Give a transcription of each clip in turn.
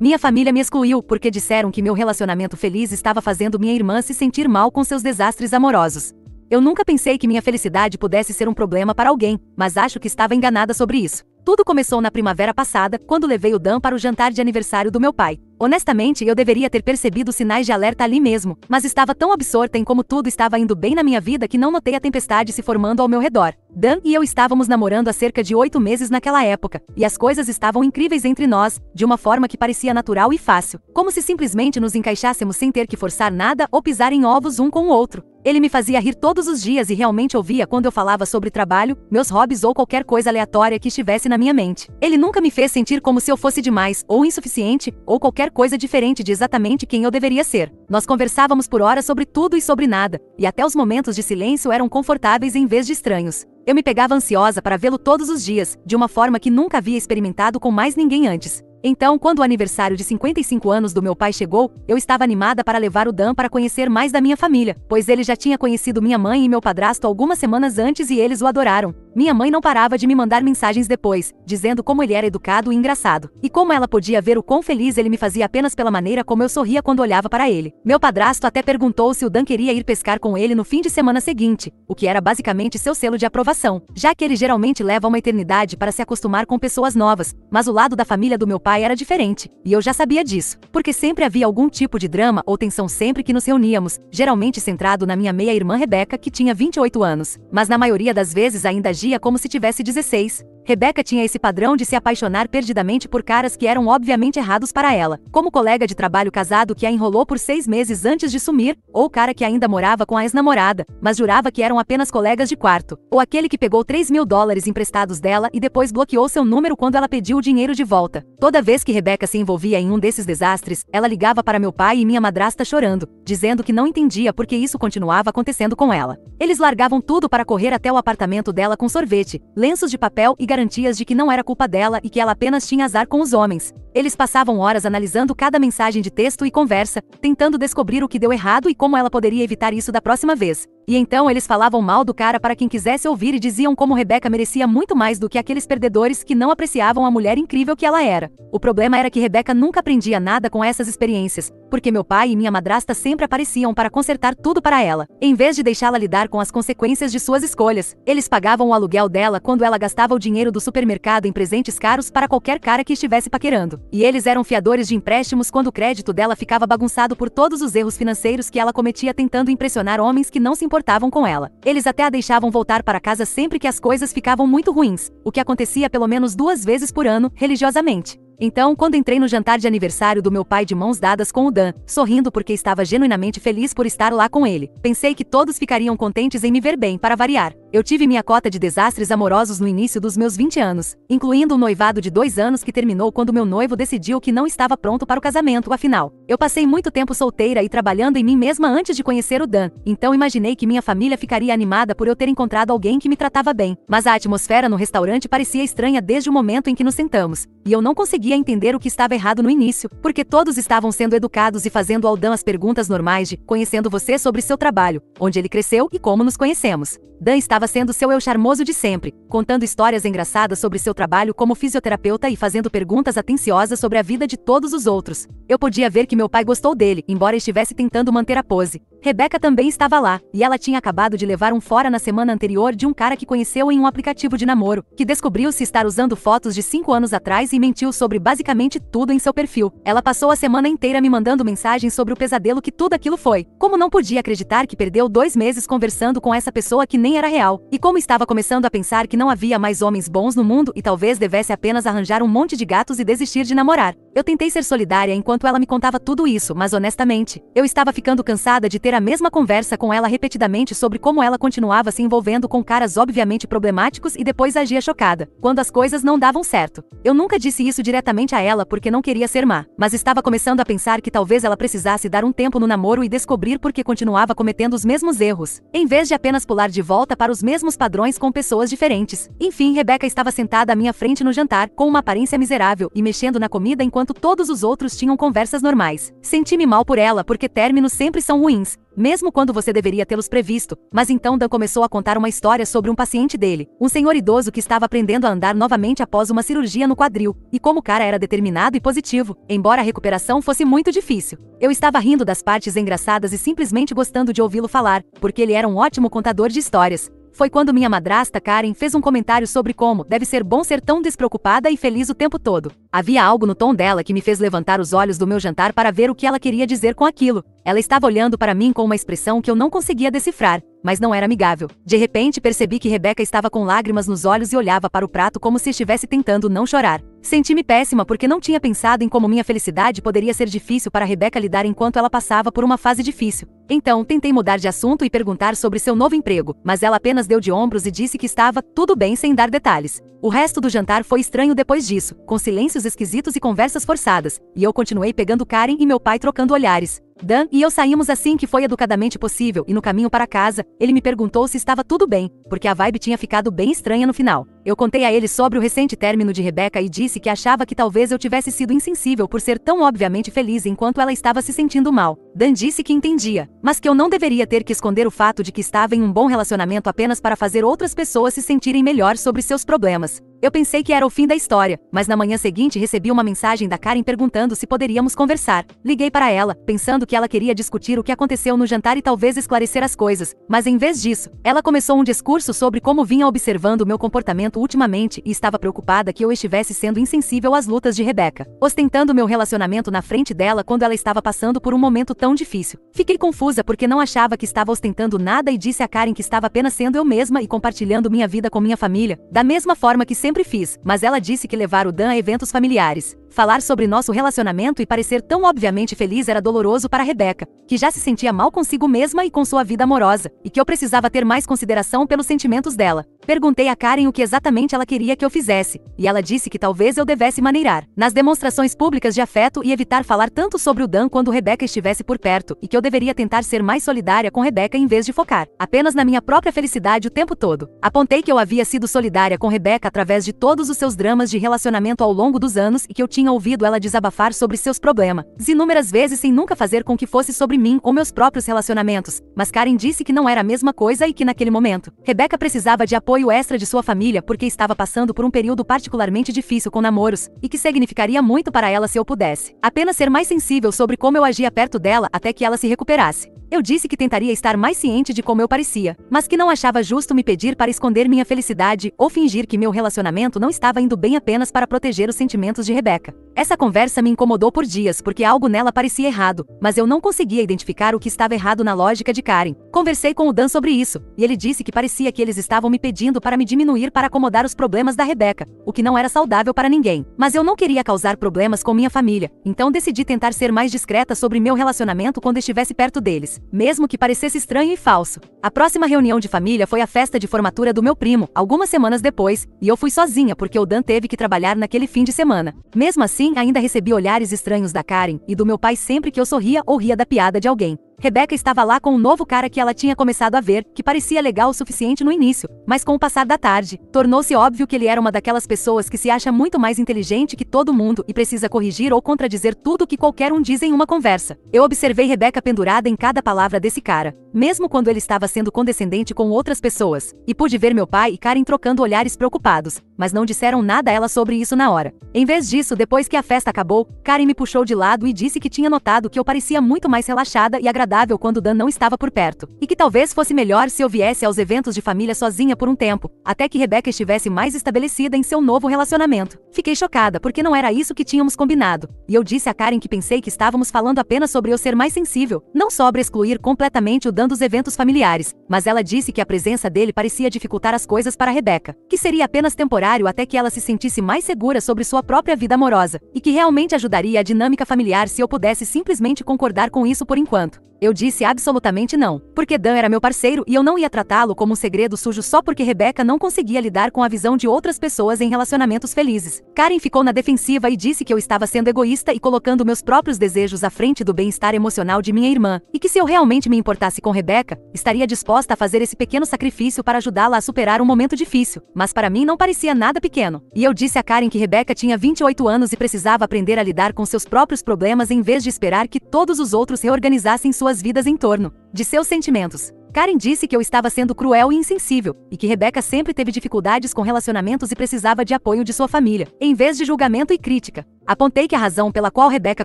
Minha família me excluiu porque disseram que meu relacionamento feliz estava fazendo minha irmã se sentir mal com seus desastres amorosos. Eu nunca pensei que minha felicidade pudesse ser um problema para alguém, mas acho que estava enganada sobre isso. Tudo começou na primavera passada, quando levei o Dan para o jantar de aniversário do meu pai. Honestamente, eu deveria ter percebido sinais de alerta ali mesmo, mas estava tão absorta em como tudo estava indo bem na minha vida que não notei a tempestade se formando ao meu redor. Dan e eu estávamos namorando há cerca de 8 meses naquela época, e as coisas estavam incríveis entre nós, de uma forma que parecia natural e fácil, como se simplesmente nos encaixássemos sem ter que forçar nada ou pisar em ovos um com o outro. Ele me fazia rir todos os dias e realmente ouvia quando eu falava sobre trabalho, meus hobbies ou qualquer coisa aleatória que estivesse na minha mente. Ele nunca me fez sentir como se eu fosse demais, ou insuficiente, ou qualquer coisa diferente de exatamente quem eu deveria ser. Nós conversávamos por horas sobre tudo e sobre nada, e até os momentos de silêncio eram confortáveis em vez de estranhos. Eu me pegava ansiosa para vê-lo todos os dias, de uma forma que nunca havia experimentado com mais ninguém antes. Então, quando o aniversário de 55 anos do meu pai chegou, eu estava animada para levar o Dan para conhecer mais da minha família, pois ele já tinha conhecido minha mãe e meu padrasto algumas semanas antes e eles o adoraram. Minha mãe não parava de me mandar mensagens depois, dizendo como ele era educado e engraçado, e como ela podia ver o quão feliz ele me fazia apenas pela maneira como eu sorria quando olhava para ele. Meu padrasto até perguntou se o Dan queria ir pescar com ele no fim de semana seguinte, o que era basicamente seu selo de aprovação, já que ele geralmente leva uma eternidade para se acostumar com pessoas novas, mas o lado da família do meu pai era diferente, e eu já sabia disso, porque sempre havia algum tipo de drama ou tensão sempre que nos reuníamos, geralmente centrado na minha meia-irmã Rebecca, que tinha 28 anos, mas na maioria das vezes ainda agia como se tivesse 16. Rebecca tinha esse padrão de se apaixonar perdidamente por caras que eram obviamente errados para ela, como o colega de trabalho casado que a enrolou por 6 meses antes de sumir, ou o cara que ainda morava com a ex-namorada, mas jurava que eram apenas colegas de quarto, ou aquele que pegou $3.000 emprestados dela e depois bloqueou seu número quando ela pediu o dinheiro de volta. Toda vez que Rebecca se envolvia em um desses desastres, ela ligava para meu pai e minha madrasta chorando, dizendo que não entendia por que isso continuava acontecendo com ela. Eles largavam tudo para correr até o apartamento dela com sorvete, lenços de papel e garantias de que não era culpa dela e que ela apenas tinha azar com os homens. Eles passavam horas analisando cada mensagem de texto e conversa, tentando descobrir o que deu errado e como ela poderia evitar isso da próxima vez. E então eles falavam mal do cara para quem quisesse ouvir e diziam como Rebecca merecia muito mais do que aqueles perdedores que não apreciavam a mulher incrível que ela era. O problema era que Rebecca nunca aprendia nada com essas experiências, porque meu pai e minha madrasta sempre apareciam para consertar tudo para ela, em vez de deixá-la lidar com as consequências de suas escolhas. Eles pagavam o aluguel dela quando ela gastava o dinheiro do supermercado em presentes caros para qualquer cara que estivesse paquerando. E eles eram fiadores de empréstimos quando o crédito dela ficava bagunçado por todos os erros financeiros que ela cometia tentando impressionar homens que não se importavam com ela. Eles até a deixavam voltar para casa sempre que as coisas ficavam muito ruins, o que acontecia pelo menos 2 vezes por ano, religiosamente. Então, quando entrei no jantar de aniversário do meu pai de mãos dadas com o Dan, sorrindo porque estava genuinamente feliz por estar lá com ele, pensei que todos ficariam contentes em me ver bem, para variar. Eu tive minha cota de desastres amorosos no início dos meus 20 anos, incluindo um noivado de 2 anos que terminou quando meu noivo decidiu que não estava pronto para o casamento, afinal. Eu passei muito tempo solteira e trabalhando em mim mesma antes de conhecer o Dan, então imaginei que minha família ficaria animada por eu ter encontrado alguém que me tratava bem, mas a atmosfera no restaurante parecia estranha desde o momento em que nos sentamos, e eu não conseguia entender o que estava errado no início, porque todos estavam sendo educados e fazendo ao Dan as perguntas normais de conhecendo você sobre seu trabalho, onde ele cresceu e como nos conhecemos. Dan estava sendo seu eu charmoso de sempre, contando histórias engraçadas sobre seu trabalho como fisioterapeuta e fazendo perguntas atenciosas sobre a vida de todos os outros. Eu podia ver que meu pai gostou dele, embora estivesse tentando manter a pose. Rebecca também estava lá, e ela tinha acabado de levar um fora na semana anterior de um cara que conheceu em um aplicativo de namoro, que descobriu-se estar usando fotos de 5 anos atrás e mentiu sobre basicamente tudo em seu perfil. Ela passou a semana inteira me mandando mensagens sobre o pesadelo que tudo aquilo foi. Como não podia acreditar que perdeu 2 meses conversando com essa pessoa que nem era real, e como estava começando a pensar que não havia mais homens bons no mundo e talvez devesse apenas arranjar um monte de gatos e desistir de namorar. Eu tentei ser solidária enquanto ela me contava tudo isso, mas honestamente, eu estava ficando cansada de ter a mesma conversa com ela repetidamente sobre como ela continuava se envolvendo com caras obviamente problemáticos e depois agia chocada, quando as coisas não davam certo. Eu nunca disse isso diretamente a ela porque não queria ser má, mas estava começando a pensar que talvez ela precisasse dar um tempo no namoro e descobrir por que continuava cometendo os mesmos erros, em vez de apenas pular de volta para os mesmos padrões com pessoas diferentes. Enfim, Rebecca estava sentada à minha frente no jantar, com uma aparência miserável e mexendo na comida enquanto todos os outros tinham conversas normais. Senti-me mal por ela porque términos sempre são ruins, mesmo quando você deveria tê-los previsto. Mas então Dan começou a contar uma história sobre um paciente dele, um senhor idoso que estava aprendendo a andar novamente após uma cirurgia no quadril, e como o cara era determinado e positivo, embora a recuperação fosse muito difícil. Eu estava rindo das partes engraçadas e simplesmente gostando de ouvi-lo falar, porque ele era um ótimo contador de histórias. Foi quando minha madrasta Karen fez um comentário sobre como deve ser bom ser tão despreocupada e feliz o tempo todo. Havia algo no tom dela que me fez levantar os olhos do meu jantar para ver o que ela queria dizer com aquilo. Ela estava olhando para mim com uma expressão que eu não conseguia decifrar, mas não era amigável. De repente percebi que Rebecca estava com lágrimas nos olhos e olhava para o prato como se estivesse tentando não chorar. Senti-me péssima porque não tinha pensado em como minha felicidade poderia ser difícil para Rebecca lidar enquanto ela passava por uma fase difícil. Então, tentei mudar de assunto e perguntar sobre seu novo emprego, mas ela apenas deu de ombros e disse que estava tudo bem sem dar detalhes. O resto do jantar foi estranho depois disso, com silêncios esquisitos e conversas forçadas, e eu continuei pegando Karen e meu pai trocando olhares. Dan e eu saímos assim que foi educadamente possível, e no caminho para casa, ele me perguntou se estava tudo bem, porque a vibe tinha ficado bem estranha no final. Eu contei a ele sobre o recente término de Rebecca e disse que achava que talvez eu tivesse sido insensível por ser tão obviamente feliz enquanto ela estava se sentindo mal. Dan disse que entendia, mas que eu não deveria ter que esconder o fato de que estava em um bom relacionamento apenas para fazer outras pessoas se sentirem melhor sobre seus problemas. Eu pensei que era o fim da história, mas na manhã seguinte recebi uma mensagem da Karen perguntando se poderíamos conversar. Liguei para ela, pensando que ela queria discutir o que aconteceu no jantar e talvez esclarecer as coisas, mas em vez disso, ela começou um discurso sobre como vinha observando meu comportamento ultimamente e estava preocupada que eu estivesse sendo insensível às lutas de Rebecca, ostentando meu relacionamento na frente dela quando ela estava passando por um momento tão difícil. Fiquei confusa porque não achava que estava ostentando nada e disse a Karen que estava apenas sendo eu mesma e compartilhando minha vida com minha família, da mesma forma que sempre fiz, mas ela disse que levar o Dan a eventos familiares, falar sobre nosso relacionamento e parecer tão obviamente feliz era doloroso para Rebecca, que já se sentia mal consigo mesma e com sua vida amorosa, e que eu precisava ter mais consideração pelos sentimentos dela. Perguntei a Karen o que exatamente ela queria que eu fizesse, e ela disse que talvez eu devesse maneirar nas demonstrações públicas de afeto e evitar falar tanto sobre o Dan quando Rebecca estivesse por perto, e que eu deveria tentar ser mais solidária com Rebecca em vez de focar apenas na minha própria felicidade o tempo todo. Apontei que eu havia sido solidária com Rebecca através de todos os seus dramas de relacionamento ao longo dos anos e que eu tinha ouvido ela desabafar sobre seus problemas inúmeras vezes sem nunca fazer com que fosse sobre mim ou meus próprios relacionamentos, mas Karen disse que não era a mesma coisa e que naquele momento, Rebecca precisava de apoio extra de sua família porque estava passando por um período particularmente difícil com namoros, e que significaria muito para ela se eu pudesse apenas ser mais sensível sobre como eu agia perto dela até que ela se recuperasse. Eu disse que tentaria estar mais ciente de como eu parecia, mas que não achava justo me pedir para esconder minha felicidade ou fingir que meu relacionamento não estava indo bem apenas para proteger os sentimentos de Rebecca. Essa conversa me incomodou por dias porque algo nela parecia errado, mas eu não conseguia identificar o que estava errado na lógica de Karen. Conversei com o Dan sobre isso, e ele disse que parecia que eles estavam me pedindo para me diminuir para acomodar os problemas da Rebecca, o que não era saudável para ninguém. Mas eu não queria causar problemas com minha família, então decidi tentar ser mais discreta sobre meu relacionamento quando estivesse perto deles, mesmo que parecesse estranho e falso. A próxima reunião de família foi a festa de formatura do meu primo, algumas semanas depois, e eu fui sozinha porque o Dan teve que trabalhar naquele fim de semana. Mesmo assim, ainda recebi olhares estranhos da Karen e do meu pai sempre que eu sorria ou ria da piada de alguém. Rebecca estava lá com um novo cara que ela tinha começado a ver, que parecia legal o suficiente no início, mas com o passar da tarde, tornou-se óbvio que ele era uma daquelas pessoas que se acha muito mais inteligente que todo mundo e precisa corrigir ou contradizer tudo o que qualquer um diz em uma conversa. Eu observei Rebecca pendurada em cada palavra desse cara, mesmo quando ele estava sendo condescendente com outras pessoas, e pude ver meu pai e Karen trocando olhares preocupados, mas não disseram nada a ela sobre isso na hora. Em vez disso, depois que a festa acabou, Karen me puxou de lado e disse que tinha notado que eu parecia muito mais relaxada e agradável quando Dan não estava por perto, e que talvez fosse melhor se eu viesse aos eventos de família sozinha por um tempo, até que Rebecca estivesse mais estabelecida em seu novo relacionamento. Fiquei chocada porque não era isso que tínhamos combinado, e eu disse a Karen que pensei que estávamos falando apenas sobre eu ser mais sensível, não sobre excluir completamente o Dan dos eventos familiares, mas ela disse que a presença dele parecia dificultar as coisas para Rebecca, que seria apenas temporário até que ela se sentisse mais segura sobre sua própria vida amorosa, e que realmente ajudaria a dinâmica familiar se eu pudesse simplesmente concordar com isso por enquanto. Eu disse absolutamente não, porque Dan era meu parceiro e eu não ia tratá-lo como um segredo sujo só porque Rebecca não conseguia lidar com a visão de outras pessoas em relacionamentos felizes. Karen ficou na defensiva e disse que eu estava sendo egoísta e colocando meus próprios desejos à frente do bem-estar emocional de minha irmã, e que se eu realmente me importasse com Rebecca, estaria disposta a fazer esse pequeno sacrifício para ajudá-la a superar um momento difícil, mas para mim não parecia nada pequeno. E eu disse a Karen que Rebecca tinha 28 anos e precisava aprender a lidar com seus próprios problemas em vez de esperar que todos os outros reorganizassem suas suas vidas em torno de seus sentimentos. Karen disse que eu estava sendo cruel e insensível, e que Rebecca sempre teve dificuldades com relacionamentos e precisava de apoio de sua família, em vez de julgamento e crítica. Apontei que a razão pela qual Rebecca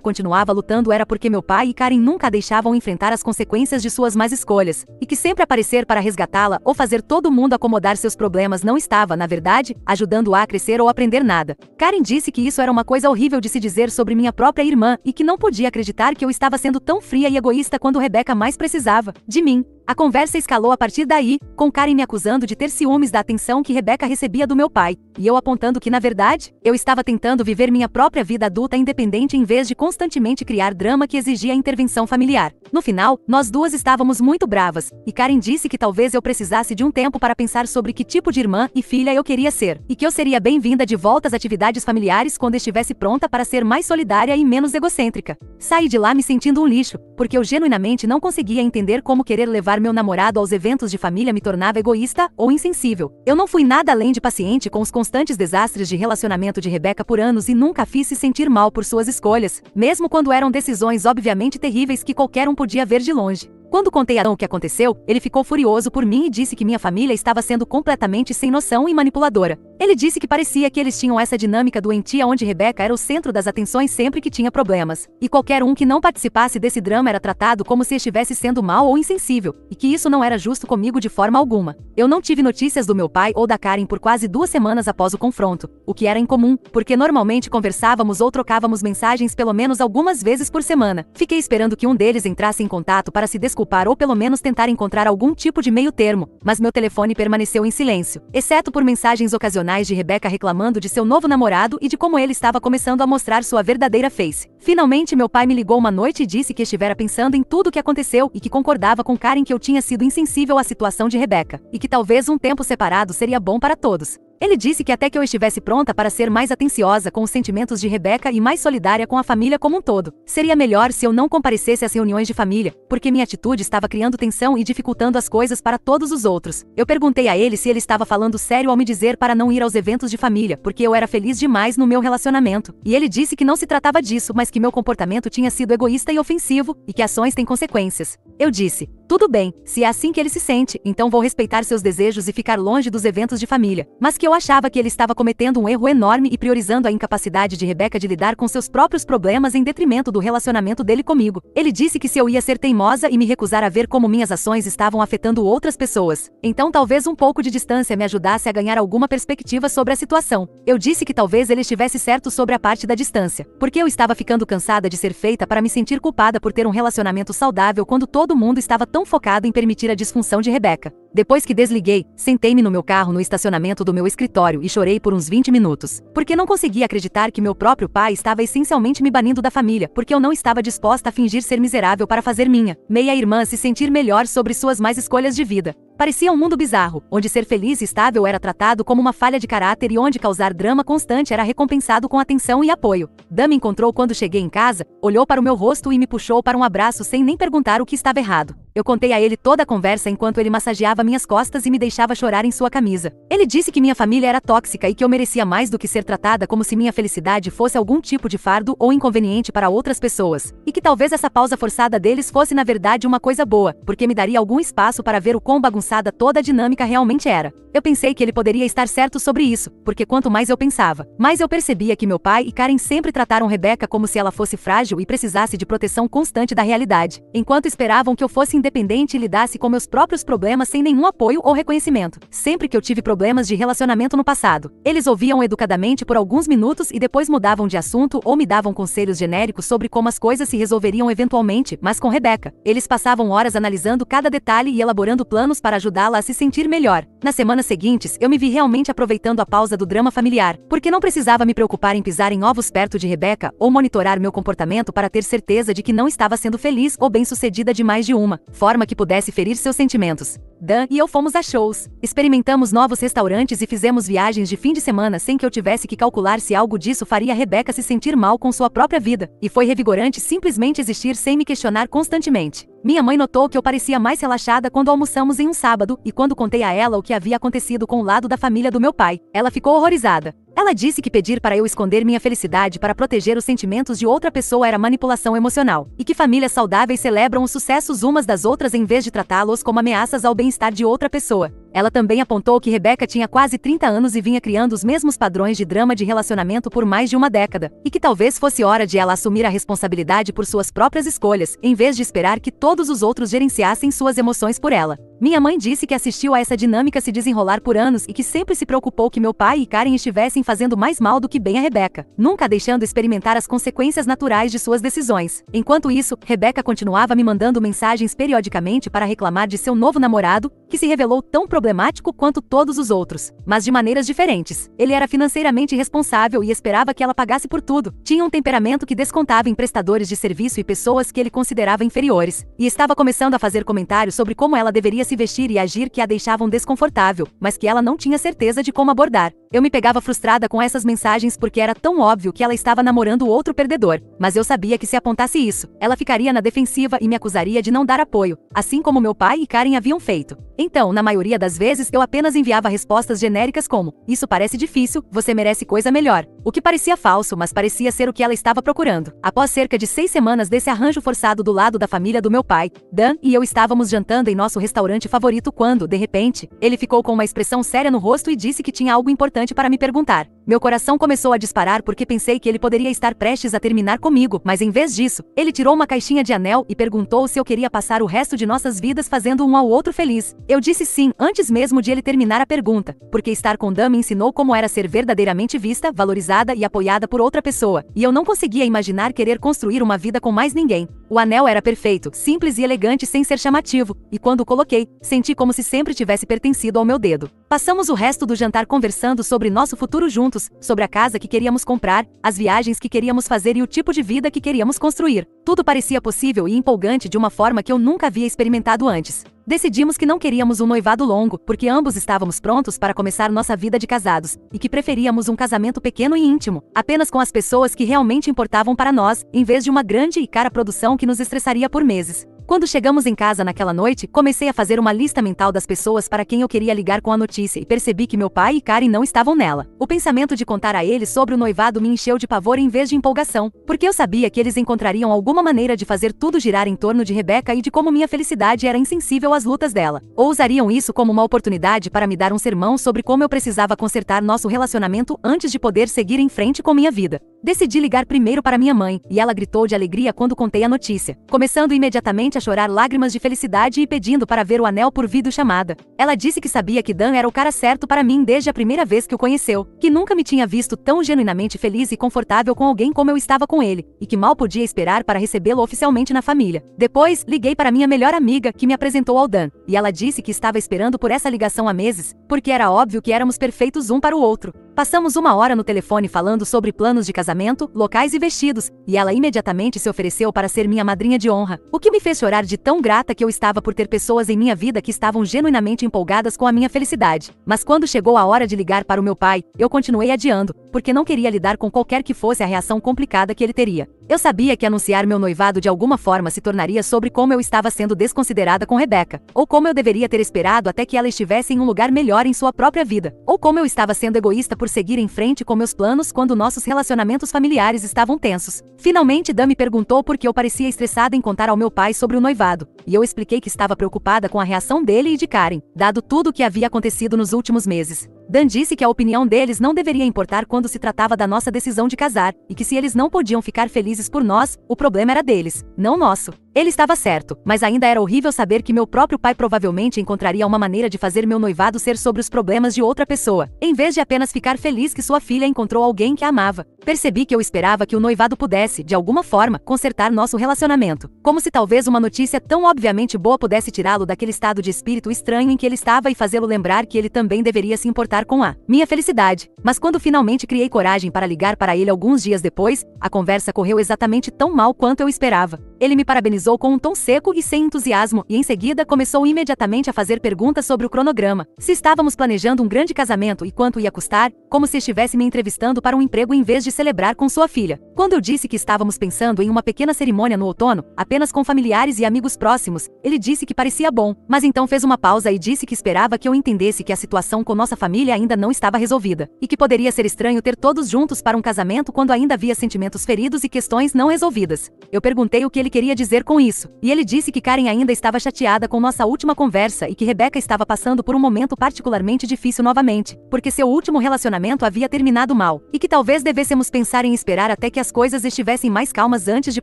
continuava lutando era porque meu pai e Karen nunca a deixavam enfrentar as consequências de suas más escolhas, e que sempre aparecer para resgatá-la ou fazer todo mundo acomodar seus problemas não estava, na verdade, ajudando-a a crescer ou aprender nada. Karen disse que isso era uma coisa horrível de se dizer sobre minha própria irmã e que não podia acreditar que eu estava sendo tão fria e egoísta quando Rebecca mais precisava de mim. A conversa escalou a partir daí, com Karen me acusando de ter ciúmes da atenção que Rebecca recebia do meu pai, e eu apontando que, na verdade, eu estava tentando viver minha própria vida adulta independente em vez de constantemente criar drama que exigia intervenção familiar. No final, nós duas estávamos muito bravas, e Karen disse que talvez eu precisasse de um tempo para pensar sobre que tipo de irmã e filha eu queria ser, e que eu seria bem-vinda de volta às atividades familiares quando estivesse pronta para ser mais solidária e menos egocêntrica. Saí de lá me sentindo um lixo, porque eu genuinamente não conseguia entender como querer levar meu namorado aos eventos de família me tornava egoísta ou insensível. Eu não fui nada além de paciente com os constantes desastres de relacionamento de Rebecca por anos e nunca a fiz se sentir mal por suas escolhas, mesmo quando eram decisões obviamente terríveis que qualquer um podia ver de longe. Quando contei a Adão o que aconteceu, ele ficou furioso por mim e disse que minha família estava sendo completamente sem noção e manipuladora. Ele disse que parecia que eles tinham essa dinâmica doentia onde Rebecca era o centro das atenções sempre que tinha problemas, e qualquer um que não participasse desse drama era tratado como se estivesse sendo mal ou insensível, e que isso não era justo comigo de forma alguma. Eu não tive notícias do meu pai ou da Karen por quase 2 semanas após o confronto, o que era incomum, porque normalmente conversávamos ou trocávamos mensagens pelo menos algumas vezes por semana. Fiquei esperando que um deles entrasse em contato para se desculpar ou pelo menos tentar encontrar algum tipo de meio termo, mas meu telefone permaneceu em silêncio, exceto por mensagens ocasionais de Rebecca reclamando de seu novo namorado e de como ele estava começando a mostrar sua verdadeira face. Finalmente meu pai me ligou uma noite e disse que estivera pensando em tudo o que aconteceu e que concordava com Karen que eu tinha sido insensível à situação de Rebecca, e que talvez um tempo separado seria bom para todos. Ele disse que até que eu estivesse pronta para ser mais atenciosa com os sentimentos de Rebecca e mais solidária com a família como um todo, seria melhor se eu não comparecesse às reuniões de família, porque minha atitude estava criando tensão e dificultando as coisas para todos os outros. Eu perguntei a ele se ele estava falando sério ao me dizer para não ir aos eventos de família, porque eu era feliz demais no meu relacionamento, e ele disse que não se tratava disso, mas que meu comportamento tinha sido egoísta e ofensivo, e que ações têm consequências. Eu disse: tudo bem, se é assim que ele se sente, então vou respeitar seus desejos e ficar longe dos eventos de família, mas que eu achava que ele estava cometendo um erro enorme e priorizando a incapacidade de Rebecca de lidar com seus próprios problemas em detrimento do relacionamento dele comigo. Ele disse que se eu ia ser teimosa e me recusar a ver como minhas ações estavam afetando outras pessoas, então talvez um pouco de distância me ajudasse a ganhar alguma perspectiva sobre a situação. Eu disse que talvez ele estivesse certo sobre a parte da distância, porque eu estava ficando cansada de ser feita para me sentir culpada por ter um relacionamento saudável quando todo mundo estava tão focado em permitir a disfunção de Rebecca. Depois que desliguei, sentei-me no meu carro no estacionamento do meu escritório e chorei por uns 20 minutos, porque não conseguia acreditar que meu próprio pai estava essencialmente me banindo da família, porque eu não estava disposta a fingir ser miserável para fazer minha meia-irmã se sentir melhor sobre suas más escolhas de vida. Parecia um mundo bizarro, onde ser feliz e estável era tratado como uma falha de caráter e onde causar drama constante era recompensado com atenção e apoio. Dan me encontrou quando cheguei em casa, olhou para o meu rosto e me puxou para um abraço sem nem perguntar o que estava errado. Eu contei a ele toda a conversa enquanto ele massageava minhas costas e me deixava chorar em sua camisa. Ele disse que minha família era tóxica e que eu merecia mais do que ser tratada como se minha felicidade fosse algum tipo de fardo ou inconveniente para outras pessoas, e que talvez essa pausa forçada deles fosse na verdade uma coisa boa, porque me daria algum espaço para ver o quão bagunçada toda a dinâmica realmente era. Eu pensei que ele poderia estar certo sobre isso, porque quanto mais eu pensava, mais eu percebia que meu pai e Karen sempre trataram Rebecca como se ela fosse frágil e precisasse de proteção constante da realidade, enquanto esperavam que eu fosse independente e lidasse com meus próprios problemas sem nenhum apoio ou reconhecimento. Sempre que eu tive problemas de relacionamento no passado, eles ouviam educadamente por alguns minutos e depois mudavam de assunto ou me davam conselhos genéricos sobre como as coisas se resolveriam eventualmente, mas com Rebecca, eles passavam horas analisando cada detalhe e elaborando planos para ajudá-la a se sentir melhor. Nas semanas seguintes, eu me vi realmente aproveitando a pausa do drama familiar, porque não precisava me preocupar em pisar em ovos perto de Rebecca ou monitorar meu comportamento para ter certeza de que não estava sendo feliz ou bem-sucedida de mais de uma forma que pudesse ferir seus sentimentos. Dan e eu fomos a shows, experimentamos novos restaurantes e fizemos viagens de fim de semana sem que eu tivesse que calcular se algo disso faria Rebecca se sentir mal com sua própria vida, e foi revigorante simplesmente existir sem me questionar constantemente. Minha mãe notou que eu parecia mais relaxada quando almoçamos em um sábado, e quando contei a ela o que havia acontecido com o lado da família do meu pai, ela ficou horrorizada. Ela disse que pedir para eu esconder minha felicidade para proteger os sentimentos de outra pessoa era manipulação emocional, e que famílias saudáveis celebram os sucessos umas das outras em vez de tratá-los como ameaças ao bem-estar de outra pessoa. Ela também apontou que Rebecca tinha quase 30 anos e vinha criando os mesmos padrões de drama de relacionamento por mais de uma década, e que talvez fosse hora de ela assumir a responsabilidade por suas próprias escolhas, em vez de esperar que todos os outros gerenciassem suas emoções por ela. Minha mãe disse que assistiu a essa dinâmica se desenrolar por anos e que sempre se preocupou que meu pai e Karen estivessem fazendo mais mal do que bem a Rebecca, nunca a deixando experimentar as consequências naturais de suas decisões. Enquanto isso, Rebecca continuava me mandando mensagens periodicamente para reclamar de seu novo namorado, que se revelou tão problemático quanto todos os outros, mas de maneiras diferentes. Ele era financeiramente irresponsável e esperava que ela pagasse por tudo. Tinha um temperamento que descontava em prestadores de serviço e pessoas que ele considerava inferiores, e estava começando a fazer comentários sobre como ela deveria se vestir e agir que a deixavam desconfortável, mas que ela não tinha certeza de como abordar. Eu me pegava frustrada com essas mensagens porque era tão óbvio que ela estava namorando outro perdedor, mas eu sabia que se apontasse isso, ela ficaria na defensiva e me acusaria de não dar apoio, assim como meu pai e Karen haviam feito. Então, na maioria das vezes, eu apenas enviava respostas genéricas como: "Isso parece difícil, você merece coisa melhor", o que parecia falso, mas parecia ser o que ela estava procurando. Após cerca de 6 semanas desse arranjo forçado do lado da família do meu pai, Dan e eu estávamos jantando em nosso restaurante favorito quando, de repente, ele ficou com uma expressão séria no rosto e disse que tinha algo importante para me perguntar. Meu coração começou a disparar porque pensei que ele poderia estar prestes a terminar comigo, mas em vez disso, ele tirou uma caixinha de anel e perguntou se eu queria passar o resto de nossas vidas fazendo um ao outro feliz. Eu disse sim, antes mesmo de ele terminar a pergunta, porque estar com Dan me ensinou como era ser verdadeiramente vista, valorizada e apoiada por outra pessoa, e eu não conseguia imaginar querer construir uma vida com mais ninguém. O anel era perfeito, simples e elegante sem ser chamativo, e quando o coloquei, senti como se sempre tivesse pertencido ao meu dedo. Passamos o resto do jantar conversando sobre nosso futuro juntos, sobre a casa que queríamos comprar, as viagens que queríamos fazer e o tipo de vida que queríamos construir. Tudo parecia possível e empolgante de uma forma que eu nunca havia experimentado antes. Decidimos que não queríamos um noivado longo, porque ambos estávamos prontos para começar nossa vida de casados, e que preferíamos um casamento pequeno e íntimo, apenas com as pessoas que realmente importavam para nós, em vez de uma grande e cara produção que nos estressaria por meses. Quando chegamos em casa naquela noite, comecei a fazer uma lista mental das pessoas para quem eu queria ligar com a notícia e percebi que meu pai e Karen não estavam nela. O pensamento de contar a eles sobre o noivado me encheu de pavor em vez de empolgação, porque eu sabia que eles encontrariam alguma maneira de fazer tudo girar em torno de Rebecca e de como minha felicidade era insensível às lutas dela. Ou usariam isso como uma oportunidade para me dar um sermão sobre como eu precisava consertar nosso relacionamento antes de poder seguir em frente com minha vida. Decidi ligar primeiro para minha mãe, e ela gritou de alegria quando contei a notícia, começando imediatamente a chorar lágrimas de felicidade e pedindo para ver o anel por videochamada. Ela disse que sabia que Dan era o cara certo para mim desde a primeira vez que o conheceu, que nunca me tinha visto tão genuinamente feliz e confortável com alguém como eu estava com ele, e que mal podia esperar para recebê-lo oficialmente na família. Depois, liguei para minha melhor amiga, que me apresentou ao Dan, e ela disse que estava esperando por essa ligação há meses, porque era óbvio que éramos perfeitos um para o outro. Passamos 1 hora no telefone falando sobre planos de casamento, locais e vestidos, e ela imediatamente se ofereceu para ser minha madrinha de honra, o que me fez chorar de tão grata que eu estava por ter pessoas em minha vida que estavam genuinamente empolgadas com a minha felicidade. Mas quando chegou a hora de ligar para o meu pai, eu continuei adiando, porque não queria lidar com qualquer que fosse a reação complicada que ele teria. Eu sabia que anunciar meu noivado de alguma forma se tornaria sobre como eu estava sendo desconsiderada com Rebecca, ou como eu deveria ter esperado até que ela estivesse em um lugar melhor em sua própria vida, ou como eu estava sendo egoísta por seguir em frente com meus planos quando nossos relacionamentos familiares estavam tensos. Finalmente, Dan me perguntou por que eu parecia estressada em contar ao meu pai sobre o noivado, e eu expliquei que estava preocupada com a reação dele e de Karen, dado tudo o que havia acontecido nos últimos meses. Dan disse que a opinião deles não deveria importar quando se tratava da nossa decisão de casar, e que se eles não podiam ficar felizes por nós, o problema era deles, não nosso. Ele estava certo, mas ainda era horrível saber que meu próprio pai provavelmente encontraria uma maneira de fazer meu noivado ser sobre os problemas de outra pessoa, em vez de apenas ficar feliz que sua filha encontrou alguém que a amava. Percebi que eu esperava que o noivado pudesse, de alguma forma, consertar nosso relacionamento, como se talvez uma notícia tão obviamente boa pudesse tirá-lo daquele estado de espírito estranho em que ele estava e fazê-lo lembrar que ele também deveria se importar com a minha felicidade. Mas quando finalmente criei coragem para ligar para ele alguns dias depois, a conversa correu exatamente tão mal quanto eu esperava. Ele me parabenizou com um tom seco e sem entusiasmo, e em seguida começou imediatamente a fazer perguntas sobre o cronograma. Se estávamos planejando um grande casamento e quanto ia custar, como se estivesse me entrevistando para um emprego em vez de celebrar com sua filha. Quando eu disse que estávamos pensando em uma pequena cerimônia no outono, apenas com familiares e amigos próximos, ele disse que parecia bom, mas então fez uma pausa e disse que esperava que eu entendesse que a situação com nossa família ainda não estava resolvida, e que poderia ser estranho ter todos juntos para um casamento quando ainda havia sentimentos feridos e questões não resolvidas. Eu perguntei o que ele queria dizer com isso, e ele disse que Karen ainda estava chateada com nossa última conversa e que Rebecca estava passando por um momento particularmente difícil novamente, porque seu último relacionamento havia terminado mal, e que talvez devêssemos pensar em esperar até que as coisas estivessem mais calmas antes de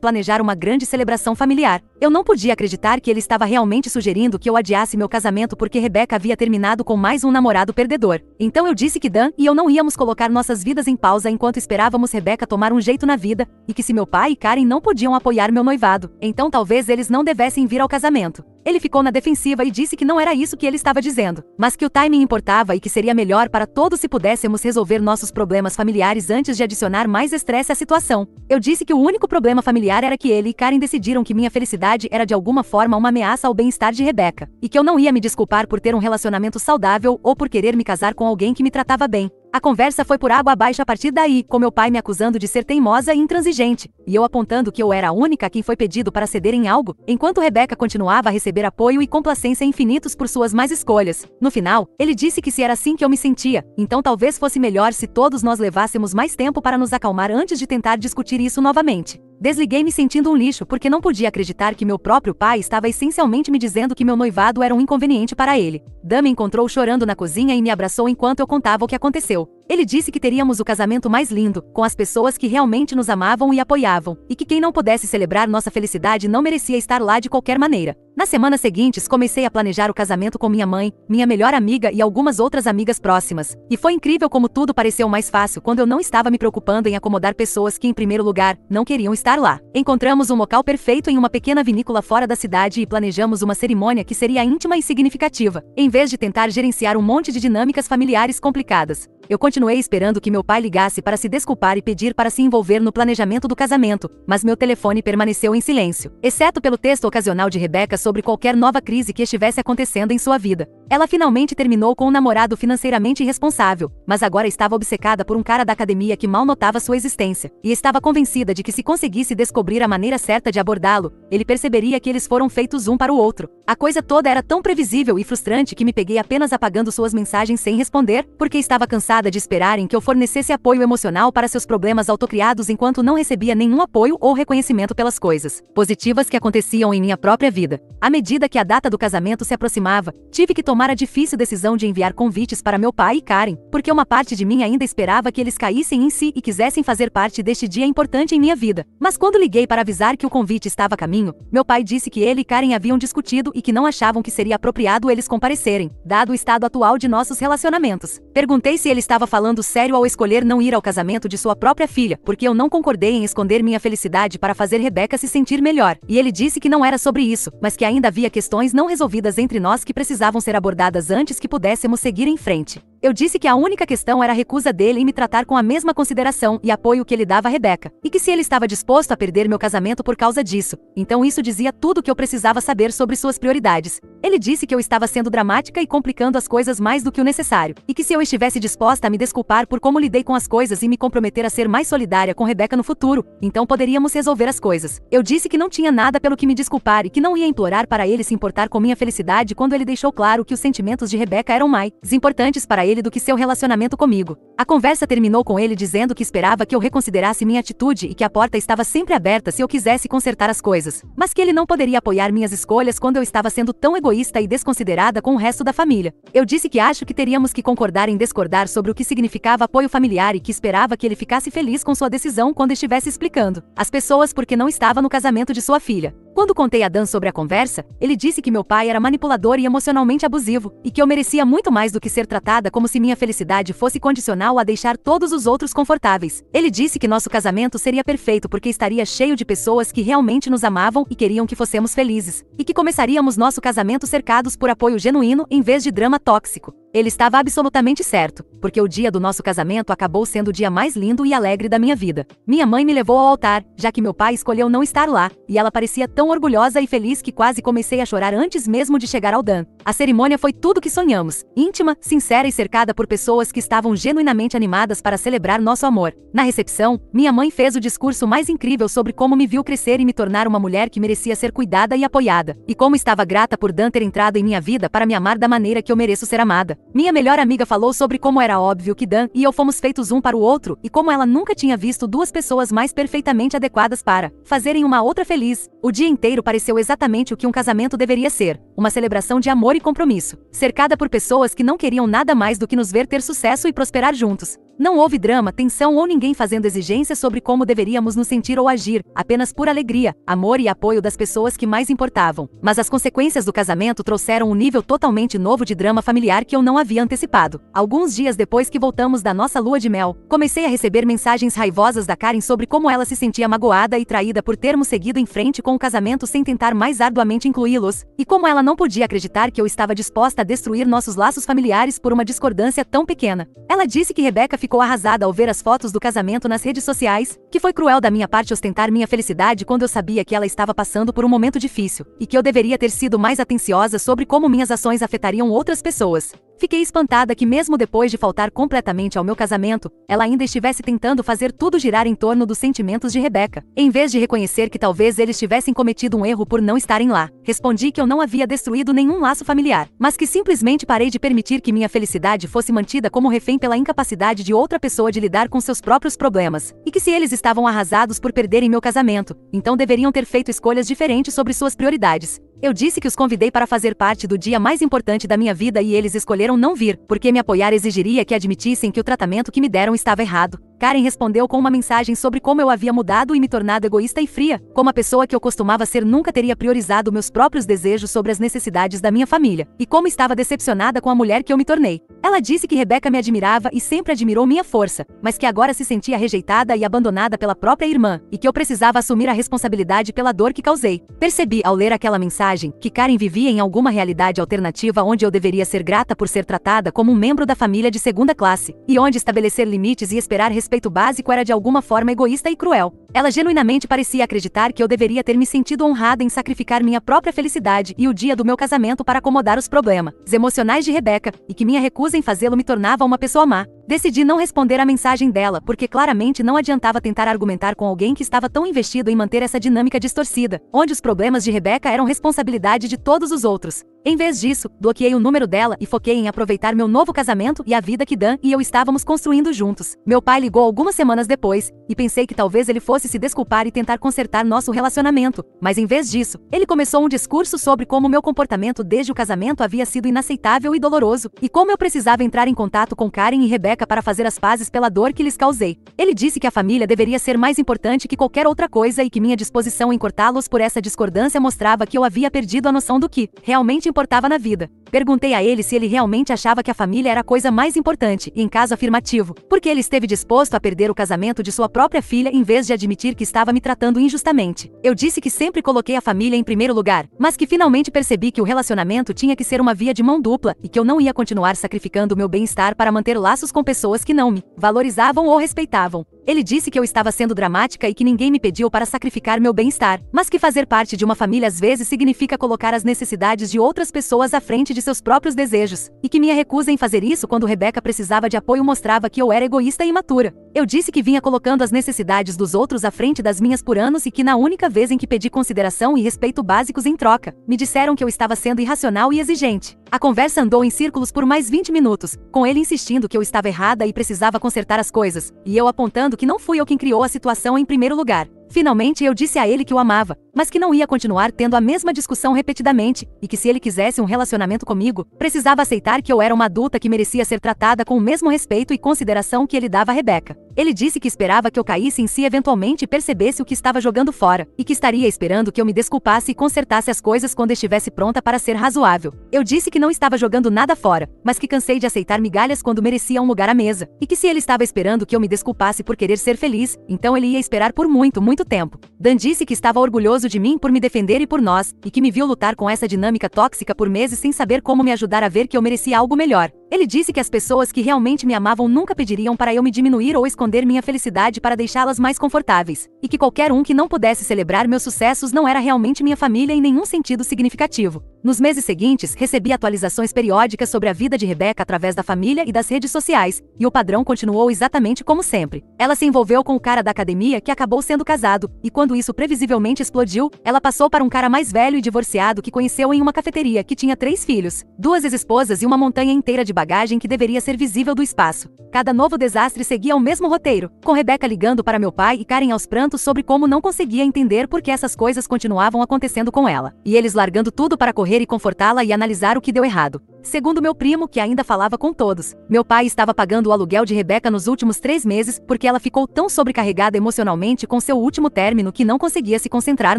planejar uma grande celebração familiar. Eu não podia acreditar que ele estava realmente sugerindo que eu adiasse meu casamento porque Rebecca havia terminado com mais um namorado perdedor. Então eu disse que Dan e eu não íamos colocar nossas vidas em pausa enquanto esperávamos Rebecca tomar um jeito na vida, e que se meu pai e Karen não podiam apoiar meu noivado, então talvez eles não devessem vir ao casamento. Ele ficou na defensiva e disse que não era isso que ele estava dizendo, mas que o timing importava e que seria melhor para todos se pudéssemos resolver nossos problemas familiares antes de adicionar mais estresse à situação. Eu disse que o único problema familiar era que ele e Karen decidiram que minha felicidade era de alguma forma uma ameaça ao bem-estar de Rebecca, e que eu não ia me desculpar por ter um relacionamento saudável ou por querer me casar com alguém que me tratava bem. A conversa foi por água abaixo a partir daí, com meu pai me acusando de ser teimosa e intransigente, e eu apontando que eu era a única a quem foi pedido para ceder em algo, enquanto Rebecca continuava a receber apoio e complacência infinitos por suas más escolhas. No final, ele disse que se era assim que eu me sentia, então talvez fosse melhor se todos nós levássemos mais tempo para nos acalmar antes de tentar discutir isso novamente. Desliguei me sentindo um lixo porque não podia acreditar que meu próprio pai estava essencialmente me dizendo que meu noivado era um inconveniente para ele. Dan me encontrou chorando na cozinha e me abraçou enquanto eu contava o que aconteceu. Ele disse que teríamos o casamento mais lindo, com as pessoas que realmente nos amavam e apoiavam, e que quem não pudesse celebrar nossa felicidade não merecia estar lá de qualquer maneira. Nas semanas seguintes, comecei a planejar o casamento com minha mãe, minha melhor amiga e algumas outras amigas próximas. E foi incrível como tudo pareceu mais fácil quando eu não estava me preocupando em acomodar pessoas que, em primeiro lugar, não queriam estar lá. Encontramos um local perfeito em uma pequena vinícola fora da cidade e planejamos uma cerimônia que seria íntima e significativa, em vez de tentar gerenciar um monte de dinâmicas familiares complicadas. Eu continuei esperando que meu pai ligasse para se desculpar e pedir para se envolver no planejamento do casamento, mas meu telefone permaneceu em silêncio, exceto pelo texto ocasional de Rebecca sobre qualquer nova crise que estivesse acontecendo em sua vida. Ela finalmente terminou com um namorado financeiramente irresponsável, mas agora estava obcecada por um cara da academia que mal notava sua existência, e estava convencida de que se conseguisse descobrir a maneira certa de abordá-lo, ele perceberia que eles foram feitos um para o outro. A coisa toda era tão previsível e frustrante que me peguei apenas apagando suas mensagens sem responder, porque estava cansada de esperarem que eu fornecesse apoio emocional para seus problemas autocriados enquanto não recebia nenhum apoio ou reconhecimento pelas coisas positivas que aconteciam em minha própria vida. À medida que a data do casamento se aproximava, tive que tomar a difícil decisão de enviar convites para meu pai e Karen, porque uma parte de mim ainda esperava que eles caíssem em si e quisessem fazer parte deste dia importante em minha vida. Mas quando liguei para avisar que o convite estava a caminho, meu pai disse que ele e Karen haviam discutido e que não achavam que seria apropriado eles comparecerem, dado o estado atual de nossos relacionamentos. Perguntei se ele estava falando sério ao escolher não ir ao casamento de sua própria filha, porque eu não concordei em esconder minha felicidade para fazer Rebecca se sentir melhor, e ele disse que não era sobre isso, mas que ainda havia questões não resolvidas entre nós que precisavam ser abordadas antes que pudéssemos seguir em frente. Eu disse que a única questão era a recusa dele em me tratar com a mesma consideração e apoio que ele dava a Rebecca, e que se ele estava disposto a perder meu casamento por causa disso, então isso dizia tudo o que eu precisava saber sobre suas prioridades. Ele disse que eu estava sendo dramática e complicando as coisas mais do que o necessário, e que se eu estivesse disposta a me desculpar por como lidei com as coisas e me comprometer a ser mais solidária com Rebecca no futuro, então poderíamos resolver as coisas. Eu disse que não tinha nada pelo que me desculpar e que não ia implorar para ele se importar com minha felicidade quando ele deixou claro que os sentimentos de Rebecca eram mais importantes para ele do que seu relacionamento comigo. A conversa terminou com ele dizendo que esperava que eu reconsiderasse minha atitude e que a porta estava sempre aberta se eu quisesse consertar as coisas, mas que ele não poderia apoiar minhas escolhas quando eu estava sendo tão egoísta e desconsiderada com o resto da família. Eu disse que acho que teríamos que concordar em discordar sobre o que significava apoio familiar e que esperava que ele ficasse feliz com sua decisão quando estivesse explicando às pessoas porque não estava no casamento de sua filha. Quando contei a Dan sobre a conversa, ele disse que meu pai era manipulador e emocionalmente abusivo, e que eu merecia muito mais do que ser tratada como se minha felicidade fosse condicional a deixar todos os outros confortáveis. Ele disse que nosso casamento seria perfeito porque estaria cheio de pessoas que realmente nos amavam e queriam que fossemos felizes, e que começaríamos nosso casamento cercados por apoio genuíno em vez de drama tóxico. Ele estava absolutamente certo, porque o dia do nosso casamento acabou sendo o dia mais lindo e alegre da minha vida. Minha mãe me levou ao altar, já que meu pai escolheu não estar lá, e ela parecia tão orgulhosa e feliz que quase comecei a chorar antes mesmo de chegar ao Dan. A cerimônia foi tudo que sonhamos, íntima, sincera e cercada por pessoas que estavam genuinamente animadas para celebrar nosso amor. Na recepção, minha mãe fez o discurso mais incrível sobre como me viu crescer e me tornar uma mulher que merecia ser cuidada e apoiada, e como estava grata por Dan ter entrado em minha vida para me amar da maneira que eu mereço ser amada. Minha melhor amiga falou sobre como era óbvio que Dan e eu fomos feitos um para o outro e como ela nunca tinha visto duas pessoas mais perfeitamente adequadas para fazerem uma outra feliz. O dia inteiro pareceu exatamente o que um casamento deveria ser, uma celebração de amor e compromisso, cercada por pessoas que não queriam nada mais do que nos ver ter sucesso e prosperar juntos. Não houve drama, tensão ou ninguém fazendo exigências sobre como deveríamos nos sentir ou agir, apenas pura alegria, amor e apoio das pessoas que mais importavam. Mas as consequências do casamento trouxeram um nível totalmente novo de drama familiar que eu não havia antecipado. Alguns dias depois que voltamos da nossa lua de mel, comecei a receber mensagens raivosas da Karen sobre como ela se sentia magoada e traída por termos seguido em frente com o casamento sem tentar mais arduamente incluí-los, e como ela não podia acreditar que eu estava disposta a destruir nossos laços familiares por uma discordância tão pequena. Ela disse que Rebecca ficou arrasada ao ver as fotos do casamento nas redes sociais, que foi cruel da minha parte ostentar minha felicidade quando eu sabia que ela estava passando por um momento difícil, e que eu deveria ter sido mais atenciosa sobre como minhas ações afetariam outras pessoas. Fiquei espantada que mesmo depois de faltar completamente ao meu casamento, ela ainda estivesse tentando fazer tudo girar em torno dos sentimentos de Rebecca, em vez de reconhecer que talvez eles tivessem cometido um erro por não estarem lá. Respondi que eu não havia destruído nenhum laço familiar, mas que simplesmente parei de permitir que minha felicidade fosse mantida como refém pela incapacidade de outra pessoa de lidar com seus próprios problemas, e que se eles estavam arrasados por perderem meu casamento, então deveriam ter feito escolhas diferentes sobre suas prioridades. Eu disse que os convidei para fazer parte do dia mais importante da minha vida e eles escolheram não vir, porque me apoiar exigiria que admitissem que o tratamento que me deram estava errado. Karen respondeu com uma mensagem sobre como eu havia mudado e me tornado egoísta e fria, como a pessoa que eu costumava ser nunca teria priorizado meus próprios desejos sobre as necessidades da minha família, e como estava decepcionada com a mulher que eu me tornei. Ela disse que Rebecca me admirava e sempre admirou minha força, mas que agora se sentia rejeitada e abandonada pela própria irmã, e que eu precisava assumir a responsabilidade pela dor que causei. Percebi, ao ler aquela mensagem, que Karen vivia em alguma realidade alternativa onde eu deveria ser grata por ser tratada como um membro da família de segunda classe, e onde estabelecer limites e esperar respeito básico era de alguma forma egoísta e cruel. Ela genuinamente parecia acreditar que eu deveria ter me sentido honrada em sacrificar minha própria felicidade e o dia do meu casamento para acomodar os problemas emocionais de Rebecca, e que minha recusa em fazê-lo me tornava uma pessoa má. Decidi não responder à mensagem dela, porque claramente não adiantava tentar argumentar com alguém que estava tão investido em manter essa dinâmica distorcida, onde os problemas de Rebecca eram responsabilidade de todos os outros. Em vez disso, bloqueei o número dela e foquei em aproveitar meu novo casamento e a vida que Dan e eu estávamos construindo juntos. Meu pai ligou algumas semanas depois, e pensei que talvez ele fosse se desculpar e tentar consertar nosso relacionamento, mas em vez disso, ele começou um discurso sobre como meu comportamento desde o casamento havia sido inaceitável e doloroso, e como eu precisava entrar em contato com Karen e Rebecca para fazer as pazes pela dor que lhes causei. Ele disse que a família deveria ser mais importante que qualquer outra coisa e que minha disposição em cortá-los por essa discordância mostrava que eu havia perdido a noção do que realmente importava na vida. Perguntei a ele se ele realmente achava que a família era a coisa mais importante, e em caso afirmativo, porque ele esteve disposto a perder o casamento de sua própria filha em vez de admitir que estava me tratando injustamente. Eu disse que sempre coloquei a família em primeiro lugar, mas que finalmente percebi que o relacionamento tinha que ser uma via de mão dupla e que eu não ia continuar sacrificando o meu bem-estar para manter laços com pessoas que não me valorizavam ou respeitavam. Ele disse que eu estava sendo dramática e que ninguém me pediu para sacrificar meu bem-estar, mas que fazer parte de uma família às vezes significa colocar as necessidades de outras pessoas à frente de seus próprios desejos, e que minha recusa em fazer isso quando Rebecca precisava de apoio mostrava que eu era egoísta e imatura. Eu disse que vinha colocando as necessidades dos outros à frente das minhas por anos e que na única vez em que pedi consideração e respeito básicos em troca, me disseram que eu estava sendo irracional e exigente. A conversa andou em círculos por mais 20 minutos, com ele insistindo que eu estava errada e precisava consertar as coisas, e eu apontando que não fui eu quem criou a situação em primeiro lugar. Finalmente eu disse a ele que o amava, mas que não ia continuar tendo a mesma discussão repetidamente, e que se ele quisesse um relacionamento comigo, precisava aceitar que eu era uma adulta que merecia ser tratada com o mesmo respeito e consideração que ele dava a Rebecca. Ele disse que esperava que eu caísse em si eventualmente e percebesse o que estava jogando fora, e que estaria esperando que eu me desculpasse e consertasse as coisas quando estivesse pronta para ser razoável. Eu disse que não estava jogando nada fora, mas que cansei de aceitar migalhas quando merecia um lugar à mesa, e que se ele estava esperando que eu me desculpasse por querer ser feliz, então ele ia esperar por muito tempo. Dan disse que estava orgulhoso de mim por me defender e por nós, e que me viu lutar com essa dinâmica tóxica por meses sem saber como me ajudar a ver que eu merecia algo melhor. Ele disse que as pessoas que realmente me amavam nunca pediriam para eu me diminuir ou esconder minha felicidade para deixá-las mais confortáveis, e que qualquer um que não pudesse celebrar meus sucessos não era realmente minha família em nenhum sentido significativo. Nos meses seguintes, recebi atualizações periódicas sobre a vida de Rebecca através da família e das redes sociais, e o padrão continuou exatamente como sempre. Ela se envolveu com o cara da academia que acabou sendo casado, e quando isso previsivelmente explodiu, ela passou para um cara mais velho e divorciado que conheceu em uma cafeteria que tinha 3 filhos, 2 ex-esposas e uma montanha inteira de bagagem que deveria ser visível do espaço. Cada novo desastre seguia o mesmo roteiro, com Rebecca ligando para meu pai e Karen aos prantos sobre como não conseguia entender por que essas coisas continuavam acontecendo com ela, e eles largando tudo para correr e confortá-la e analisar o que deu errado. Segundo meu primo, que ainda falava com todos, meu pai estava pagando o aluguel de Rebecca nos últimos 3 meses porque ela ficou tão sobrecarregada emocionalmente com seu último término que não conseguia se concentrar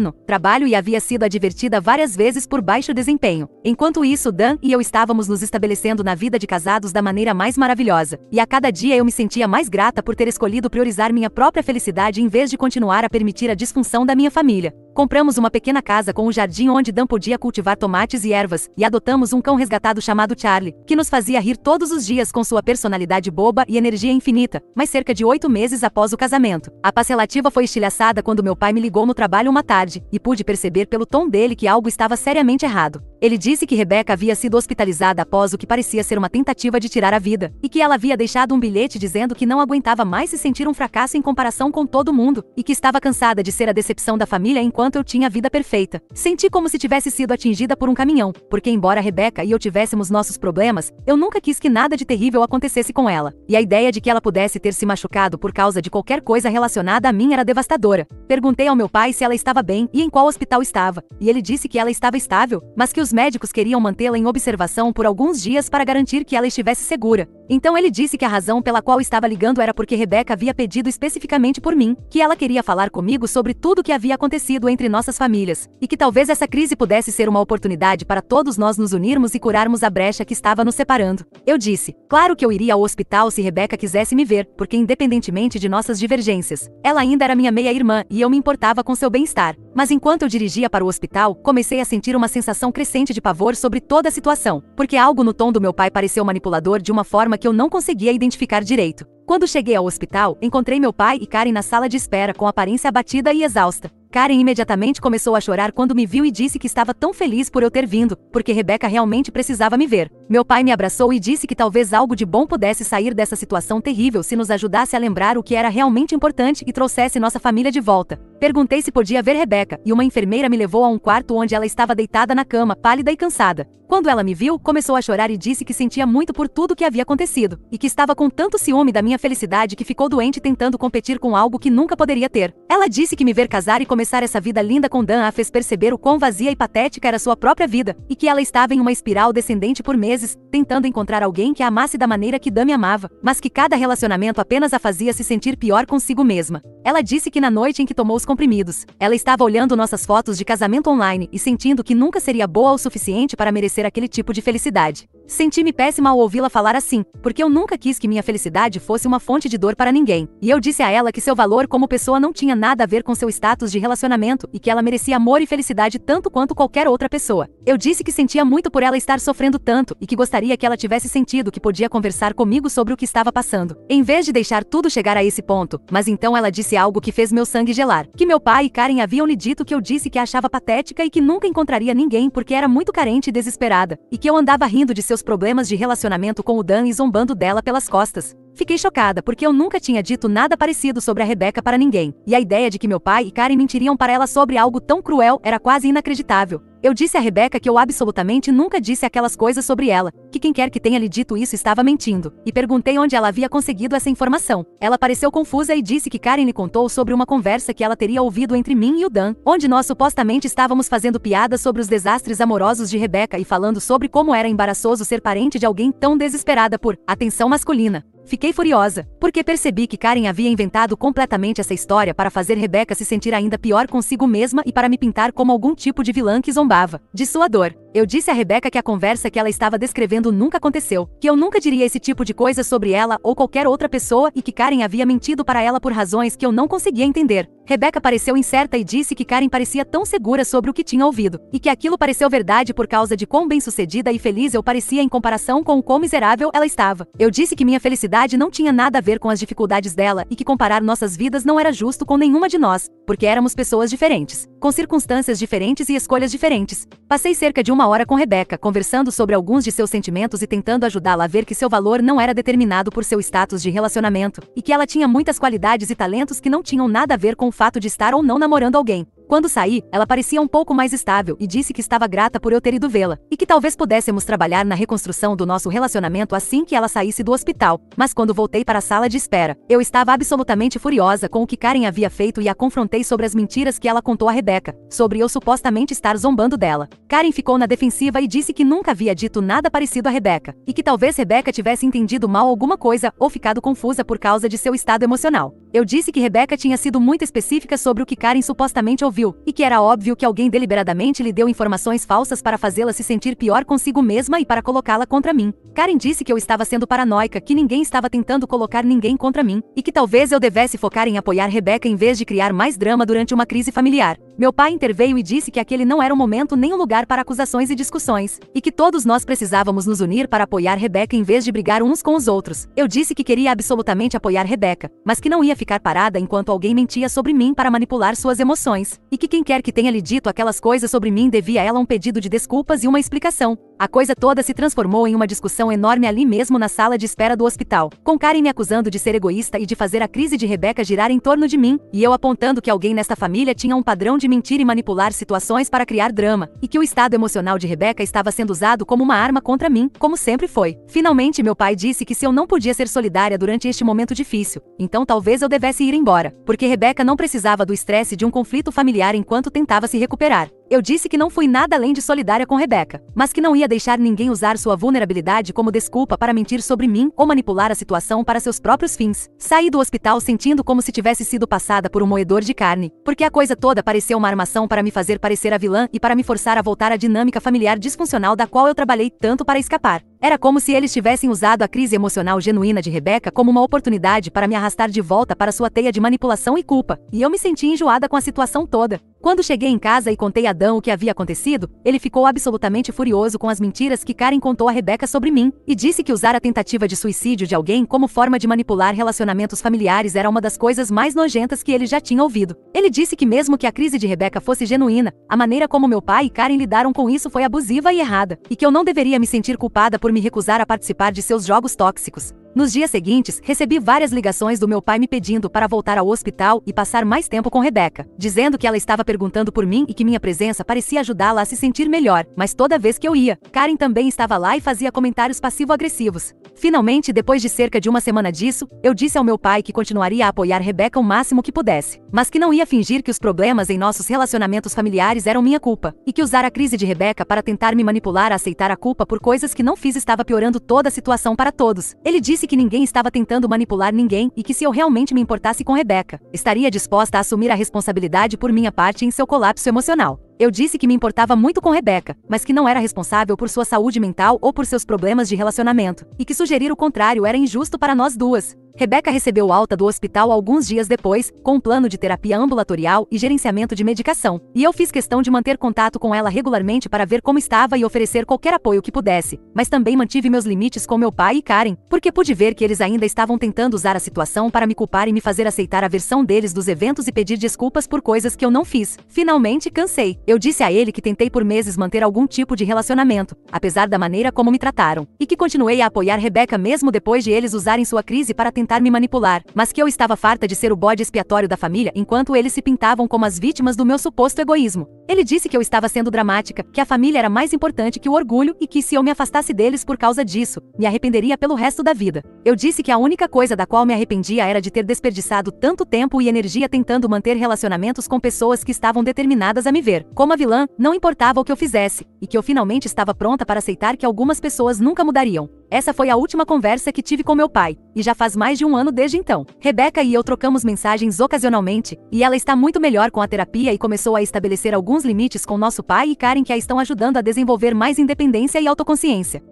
no trabalho e havia sido advertida várias vezes por baixo desempenho. Enquanto isso, Dan e eu estávamos nos estabelecendo na vida de casados da maneira mais maravilhosa, e a cada dia eu me sentia mais grata por ter escolhido priorizar minha própria felicidade em vez de continuar a permitir a disfunção da minha família. Compramos uma pequena casa com um jardim onde Dan podia cultivar tomates e ervas, e adotamos um cão resgatado chamado Charlie, que nos fazia rir todos os dias com sua personalidade boba e energia infinita, mas cerca de 8 meses após o casamento. A parcelativa foi estilhaçada quando meu pai me ligou no trabalho uma tarde, e pude perceber pelo tom dele que algo estava seriamente errado. Ele disse que Rebecca havia sido hospitalizada após o que parecia ser uma tentativa de tirar a vida, e que ela havia deixado um bilhete dizendo que não aguentava mais se sentir um fracasso em comparação com todo mundo, e que estava cansada de ser a decepção da família enquanto eu tinha a vida perfeita. Senti como se tivesse sido atingida por um caminhão, porque embora Rebecca e eu tivéssemos nossos problemas, eu nunca quis que nada de terrível acontecesse com ela, e a ideia de que ela pudesse ter se machucado por causa de qualquer coisa relacionada a mim era devastadora. Perguntei ao meu pai se ela estava bem e em qual hospital estava, e ele disse que ela estava estável, mas que os médicos queriam mantê-la em observação por alguns dias para garantir que ela estivesse segura. Então ele disse que a razão pela qual estava ligando era porque Rebecca havia pedido especificamente por mim, que ela queria falar comigo sobre tudo o que havia acontecido entre nossas famílias, e que talvez essa crise pudesse ser uma oportunidade para todos nós nos unirmos e curarmos a brecha que estava nos separando. Eu disse, claro que eu iria ao hospital se Rebecca quisesse me ver, porque independentemente de nossas divergências, ela ainda era minha meia-irmã e eu me importava com seu bem-estar. Mas enquanto eu dirigia para o hospital, comecei a sentir uma sensação crescente de pavor sobre toda a situação, porque algo no tom do meu pai pareceu manipulador de uma forma que eu não conseguia identificar direito. Quando cheguei ao hospital, encontrei meu pai e Karen na sala de espera com aparência abatida e exausta. Karen imediatamente começou a chorar quando me viu e disse que estava tão feliz por eu ter vindo, porque Rebecca realmente precisava me ver. Meu pai me abraçou e disse que talvez algo de bom pudesse sair dessa situação terrível se nos ajudasse a lembrar o que era realmente importante e trouxesse nossa família de volta. Perguntei se podia ver Rebecca, e uma enfermeira me levou a um quarto onde ela estava deitada na cama, pálida e cansada. Quando ela me viu, começou a chorar e disse que sentia muito por tudo que havia acontecido, e que estava com tanto ciúme da minha felicidade que ficou doente tentando competir com algo que nunca poderia ter. Ela disse que me ver casar e começar essa vida linda com Dan a fez perceber o quão vazia e patética era sua própria vida, e que ela estava em uma espiral descendente por meses, tentando encontrar alguém que a amasse da maneira que Dan me amava, mas que cada relacionamento apenas a fazia se sentir pior consigo mesma. Ela disse que na noite em que tomou os comprimidos, ela estava olhando nossas fotos de casamento online e sentindo que nunca seria boa o suficiente para merecer aquele tipo de felicidade. Senti-me péssima ao ouvi-la falar assim, porque eu nunca quis que minha felicidade fosse uma fonte de dor para ninguém, e eu disse a ela que seu valor como pessoa não tinha nada a ver com seu status de relacionamento e que ela merecia amor e felicidade tanto quanto qualquer outra pessoa. Eu disse que sentia muito por ela estar sofrendo tanto e que gostaria que ela tivesse sentido que podia conversar comigo sobre o que estava passando, em vez de deixar tudo chegar a esse ponto. Mas então ela disse algo que fez meu sangue gelar, que meu pai e Karen haviam lhe dito que eu disse que a achava patética e que nunca encontraria ninguém porque era muito carente e desesperada, e que eu andava rindo de seus problemas de relacionamento com o Dan e zombando dela pelas costas. Fiquei chocada porque eu nunca tinha dito nada parecido sobre a Rebecca para ninguém, e a ideia de que meu pai e Karen mentiriam para ela sobre algo tão cruel era quase inacreditável. Eu disse a Rebecca que eu absolutamente nunca disse aquelas coisas sobre ela, que quem quer que tenha lhe dito isso estava mentindo, e perguntei onde ela havia conseguido essa informação. Ela pareceu confusa e disse que Karen lhe contou sobre uma conversa que ela teria ouvido entre mim e o Dan, onde nós supostamente estávamos fazendo piadas sobre os desastres amorosos de Rebecca e falando sobre como era embaraçoso ser parente de alguém tão desesperada por atenção masculina. Fiquei furiosa, porque percebi que Karen havia inventado completamente essa história para fazer Rebecca se sentir ainda pior consigo mesma e para me pintar como algum tipo de vilã que zombava de sua dor. Eu disse a Rebeca que a conversa que ela estava descrevendo nunca aconteceu, que eu nunca diria esse tipo de coisa sobre ela ou qualquer outra pessoa e que Karen havia mentido para ela por razões que eu não conseguia entender. Rebeca pareceu incerta e disse que Karen parecia tão segura sobre o que tinha ouvido, e que aquilo pareceu verdade por causa de quão bem-sucedida e feliz eu parecia em comparação com o quão miserável ela estava. Eu disse que minha felicidade não tinha nada a ver com as dificuldades dela e que comparar nossas vidas não era justo com nenhuma de nós, porque éramos pessoas diferentes, com circunstâncias diferentes e escolhas diferentes. Passei cerca de 1 hora com Rebeca, conversando sobre alguns de seus sentimentos e tentando ajudá-la a ver que seu valor não era determinado por seu status de relacionamento, e que ela tinha muitas qualidades e talentos que não tinham nada a ver com o fato de estar ou não namorando alguém. Quando saí, ela parecia um pouco mais estável e disse que estava grata por eu ter ido vê-la, e que talvez pudéssemos trabalhar na reconstrução do nosso relacionamento assim que ela saísse do hospital. Mas quando voltei para a sala de espera, eu estava absolutamente furiosa com o que Karen havia feito e a confrontei sobre as mentiras que ela contou a Rebeca, sobre eu supostamente estar zombando dela. Karen ficou na defensiva e disse que nunca havia dito nada parecido a Rebeca, e que talvez Rebeca tivesse entendido mal alguma coisa ou ficado confusa por causa de seu estado emocional. Eu disse que Rebeca tinha sido muito específica sobre o que Karen supostamente ouviu, e que era óbvio que alguém deliberadamente lhe deu informações falsas para fazê-la se sentir pior consigo mesma e para colocá-la contra mim. Karen disse que eu estava sendo paranoica, que ninguém estava tentando colocar ninguém contra mim, e que talvez eu devesse focar em apoiar Rebeca em vez de criar mais drama durante uma crise familiar. Meu pai interveio e disse que aquele não era o momento nem o lugar para acusações e discussões, e que todos nós precisávamos nos unir para apoiar Rebeca em vez de brigar uns com os outros. Eu disse que queria absolutamente apoiar Rebeca, mas que não ia ficar parada enquanto alguém mentia sobre mim para manipular suas emoções, e que quem quer que tenha lhe dito aquelas coisas sobre mim devia a ela um pedido de desculpas e uma explicação. A coisa toda se transformou em uma discussão enorme ali mesmo na sala de espera do hospital, com Karen me acusando de ser egoísta e de fazer a crise de Rebeca girar em torno de mim, e eu apontando que alguém nesta família tinha um padrão de mentir e manipular situações para criar drama, e que o estado emocional de Rebeca estava sendo usado como uma arma contra mim, como sempre foi. Finalmente meu pai disse que se eu não podia ser solidária durante este momento difícil, então talvez eu devesse ir embora, porque Rebeca não precisava do estresse de um conflito familiar enquanto tentava se recuperar. Eu disse que não fui nada além de solidária com Rebeca, mas que não ia deixar ninguém usar sua vulnerabilidade como desculpa para mentir sobre mim ou manipular a situação para seus próprios fins. Saí do hospital sentindo como se tivesse sido passada por um moedor de carne, porque a coisa toda pareceu uma armação para me fazer parecer a vilã e para me forçar a voltar à dinâmica familiar disfuncional da qual eu trabalhei tanto para escapar. Era como se eles tivessem usado a crise emocional genuína de Rebeca como uma oportunidade para me arrastar de volta para sua teia de manipulação e culpa, e eu me senti enjoada com a situação toda. Quando cheguei em casa e contei a Dan o que havia acontecido, ele ficou absolutamente furioso com as mentiras que Karen contou a Rebeca sobre mim, e disse que usar a tentativa de suicídio de alguém como forma de manipular relacionamentos familiares era uma das coisas mais nojentas que ele já tinha ouvido. Ele disse que mesmo que a crise de Rebeca fosse genuína, a maneira como meu pai e Karen lidaram com isso foi abusiva e errada, e que eu não deveria me sentir culpada por me recusar a participar de seus jogos tóxicos. Nos dias seguintes, recebi várias ligações do meu pai me pedindo para voltar ao hospital e passar mais tempo com Rebeca, dizendo que ela estava perguntando por mim e que minha presença parecia ajudá-la a se sentir melhor, mas toda vez que eu ia, Karen também estava lá e fazia comentários passivo-agressivos. Finalmente, depois de cerca de 1 semana disso, eu disse ao meu pai que continuaria a apoiar Rebeca o máximo que pudesse, mas que não ia fingir que os problemas em nossos relacionamentos familiares eram minha culpa, e que usar a crise de Rebeca para tentar me manipular a aceitar a culpa por coisas que não fiz estava piorando toda a situação para todos. Ele disse que ninguém estava tentando manipular ninguém e que se eu realmente me importasse com Rebeca, estaria disposta a assumir a responsabilidade por minha parte em seu colapso emocional. Eu disse que me importava muito com Rebeca, mas que não era responsável por sua saúde mental ou por seus problemas de relacionamento, e que sugerir o contrário era injusto para nós duas. Rebeca recebeu alta do hospital alguns dias depois, com um plano de terapia ambulatorial e gerenciamento de medicação, e eu fiz questão de manter contato com ela regularmente para ver como estava e oferecer qualquer apoio que pudesse, mas também mantive meus limites com meu pai e Karen, porque pude ver que eles ainda estavam tentando usar a situação para me culpar e me fazer aceitar a versão deles dos eventos e pedir desculpas por coisas que eu não fiz. Finalmente cansei. Eu disse a ele que tentei por meses manter algum tipo de relacionamento, apesar da maneira como me trataram, e que continuei a apoiar Rebeca mesmo depois de eles usarem sua crise para tentar me manipular, mas que eu estava farta de ser o bode expiatório da família enquanto eles se pintavam como as vítimas do meu suposto egoísmo. Ele disse que eu estava sendo dramática, que a família era mais importante que o orgulho e que se eu me afastasse deles por causa disso, me arrependeria pelo resto da vida. Eu disse que a única coisa da qual me arrependia era de ter desperdiçado tanto tempo e energia tentando manter relacionamentos com pessoas que estavam determinadas a me ver como a vilã, não importava o que eu fizesse, e que eu finalmente estava pronta para aceitar que algumas pessoas nunca mudariam. Essa foi a última conversa que tive com meu pai, e já faz mais de um ano desde então. Rebecca e eu trocamos mensagens ocasionalmente, e ela está muito melhor com a terapia e começou a estabelecer alguns limites com nosso pai e Karen que a estão ajudando a desenvolver mais independência e autoconsciência.